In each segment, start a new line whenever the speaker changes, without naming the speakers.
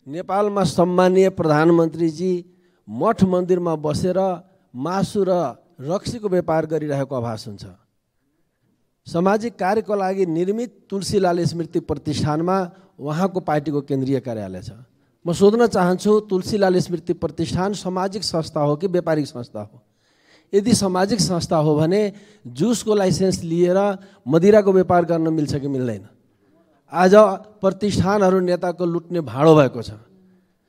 नेपालमा सम्मानीय प्रधानमन्त्रीजी मठ मन्दिरमा बसेर मासु र रक्सीको व्यापार गरिरहेको आभास हुन्छ। सामाजिक कार्यको लागि निर्मित तुलसीलाल स्मृति प्रतिष्ठानमा उहाँको पार्टीको केन्द्रीय कार्यालय छ। म सोध्न चाहन्छु, तुलसीलाल स्मृति प्रतिष्ठान सामाजिक संस्था हो कि व्यापारिक संस्था हो? यदि सामाजिक संस्था हो भने जुसको लाइसेन्स लिएर मदिराको व्यापार गर्न मिल्छ कि मिल्दैन? आज प्रतिष्ठानहरू नेताको लुट्ने भाँडो भएको छ।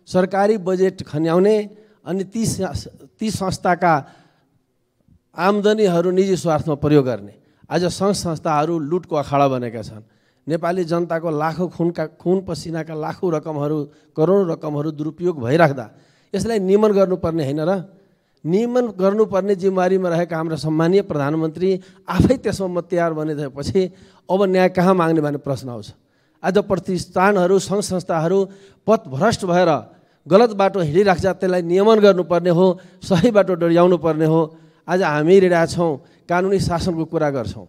सरकारी बजेट खन्याउने अनि ती संस्थाका आम्दानीहरू निजी स्वार्थमा प्रयोग गर्ने। आज सङ्घ संस्थाहरू लुटको अखाडा बनेका छन्। नेपाली जनताको लाखौँ खुन पसिनाका लाखौँ रकमहरू, करोडौँ रकमहरू दुरुपयोग भइराख्दा यसलाई नियमन गर्नुपर्ने होइन र? नियमन गर्नुपर्ने जिम्मेवारीमा रहेका हाम्रा सम्मानीय प्रधानमन्त्री आफै त्यसमा मत्यार बनिदिएपछि अब न्याय कहाँ माग्ने भन्ने प्रश्न आउँछ। आज प्रतिष्ठानहरू, सङ्घ संस्थाहरू पथभ्रष्ट भएर गलत बाटो हिँडिराख्छ, त्यसलाई नियमन गर्नुपर्ने हो, सही बाटो डोर्याउनु पर्ने हो। आज हामी हिँडिरहेका छौँ, कानुनी शासनको कुरा गर्छौँ।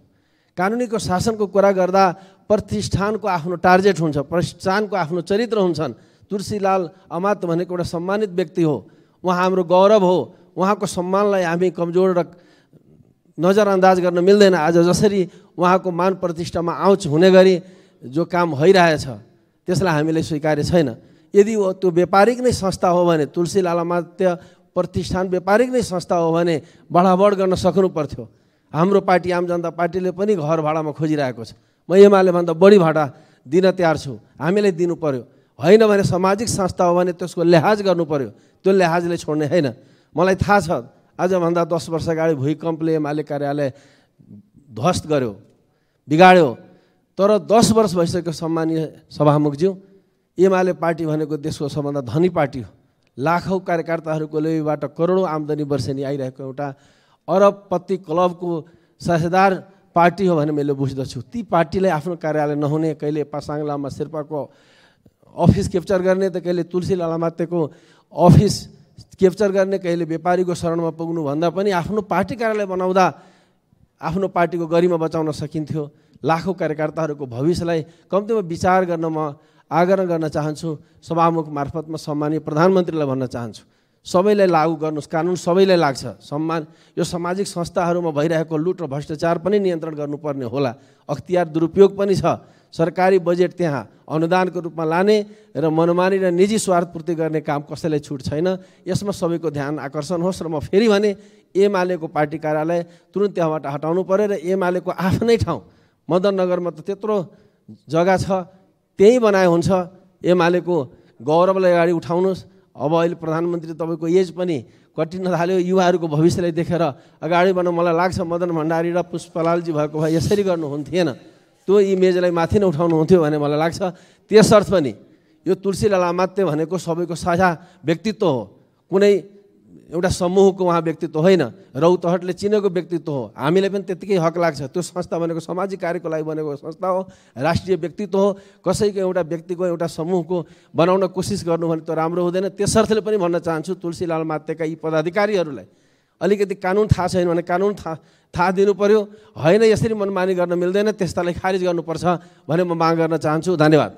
कानुनीको शासनको कुरा गर्दा प्रतिष्ठानको आफ्नो टार्गेट हुन्छ, प्रतिष्ठानको आफ्नो चरित्र हुन्छन्। तुलसीलाल अमात्य भनेको एउटा सम्मानित व्यक्ति हो, उहाँ हाम्रो गौरव हो। उहाँको सम्मानलाई हामी कमजोर र नजरअन्दाज गर्न मिल्दैन। आज जसरी उहाँको मान प्रतिष्ठामा आउँच हुने गरी जो काम भइरहेछ त्यसलाई हामीले स्वीकार्य छैन। यदि त्यो व्यापारिक नै संस्था हो भने, तुलसीलाल अमात्य प्रतिष्ठान व्यापारिक नै संस्था हो भने बढाबढ गर्न सक्नु पर्थ्यो। हाम्रो पार्टी आम जनता पार्टीले पनि घर भाडामा खोजिरहेको छ। म एमाले भन्दा बढी भाडा दिन तयार छु, हामीले दिनु पर्यो। होइन भने सामाजिक संस्था हो भने त्यसको लिहाज गर्नु पर्यो, त्यो लिहाजले छोड्ने होइन। मलाई थाहा छ, आजभन्दा 10 वर्ष अगाडि भूकम्पले एमाले कार्यालय ध्वस्त गर्यो, बिगाड्यो। तर 10 वर्ष भइसक्यो सम्मानीय सभामुखज्यू, एमाले पार्टी भनेको देशको सबभन्दा धनी पार्टी हो। लाखौँ कार्यकर्ताहरूको लेबाट करोडौँ आम्दानी वर्षेनी आइरहेको एउटा अरबपति क्लबको साझेदार पार्टी हो भने मैले बुझ्दछु। ती पार्टीलाई आफ्नो कार्यालय नहुने, कहिले पासाङ लामा शेर्पाको अफिस क्याप्चर गर्ने, त कहिले तुलसीलाल अमात्यको अफिस क्याप्चर गर्ने, कहिले व्यापारीको शरणमा पुग्नु भन्दा पनि आफ्नो पार्टी कार्यालय बनाउँदा आफ्नो पार्टीको गरिमा बचाउन सकिन्थ्यो। लाखौँ कार्यकर्ताहरूको भविष्यलाई कम्तीमा विचार गर्न म आग्रह गर्न चाहन्छु। सभामुख मार्फतमा सम्मानीय प्रधानमन्त्रीलाई भन्न चाहन्छु, सबैलाई लागू गर्नुहोस्, कानुन सबैलाई लाग्छ। यो सामाजिक संस्थाहरूमा भइरहेको लुट र भ्रष्टाचार पनि नियन्त्रण गर्नुपर्ने होला। अख्तियार दुरुपयोग पनि छ। सरकारी बजेट त्यहाँ अनुदानको रूपमा लाने र मनमानी र निजी स्वार्थ पूर्ति गर्ने काम कसैलाई छुट छैन। यसमा सबैको ध्यान आकर्षण होस्। र म फेरि भने एमालेको पार्टी कार्यालय तुरुन्त त्यहाँबाट हटाउनु पर्यो र एमालेको आफ्नै ठाउँ मदननगरमा त त्यत्रो जग्गा छ, त्यही बनाए हुन्छ। एमालेको गौरवलाई अगाडि उठाउनुहोस्। अब अहिले प्रधानमन्त्री तपाईँको एज पनि कटिन थाल्यो, युवाहरूको भविष्यलाई देखेर अगाडि बढ्न मलाई लाग्छ मदन भण्डारी र पुष्पलालजी भएको भए यसरी गर्नुहुन्थेन, त्यो इमेजलाई माथि नै उठाउनुहुन्थ्यो भन्ने मलाई लाग्छ। त्यसर्थ पनि यो तुलसीलाल अमात्य भनेको सबैको साझा व्यक्तित्व हो, कुनै एउटा समूहको उहाँ व्यक्तित्व होइन, रौतहटले चिनेको व्यक्तित्व हो। हामीलाई पनि त्यत्तिकै हक लाग्छ। त्यो संस्था भनेको सामाजिक कार्यको लागि बनेको संस्था हो, राष्ट्रिय व्यक्तित्व हो। कसैको एउटा व्यक्तिको एउटा समूहको बनाउन कोसिस गर्नु भने त राम्रो हुँदैन। त्यसर्थले पनि भन्न चाहन्छु, तुलसीलाल अमात्यका यी पदाधिकारीहरूलाई अलिकति कानुन थाहा छैन भने कानुन थाहा दिनु पर्यो। होइन यसरी मनमानी गर्न मिल्दैन, त्यस्तालाई खारिज गर्नुपर्छ भने म माग गर्न चाहन्छु। धन्यवाद।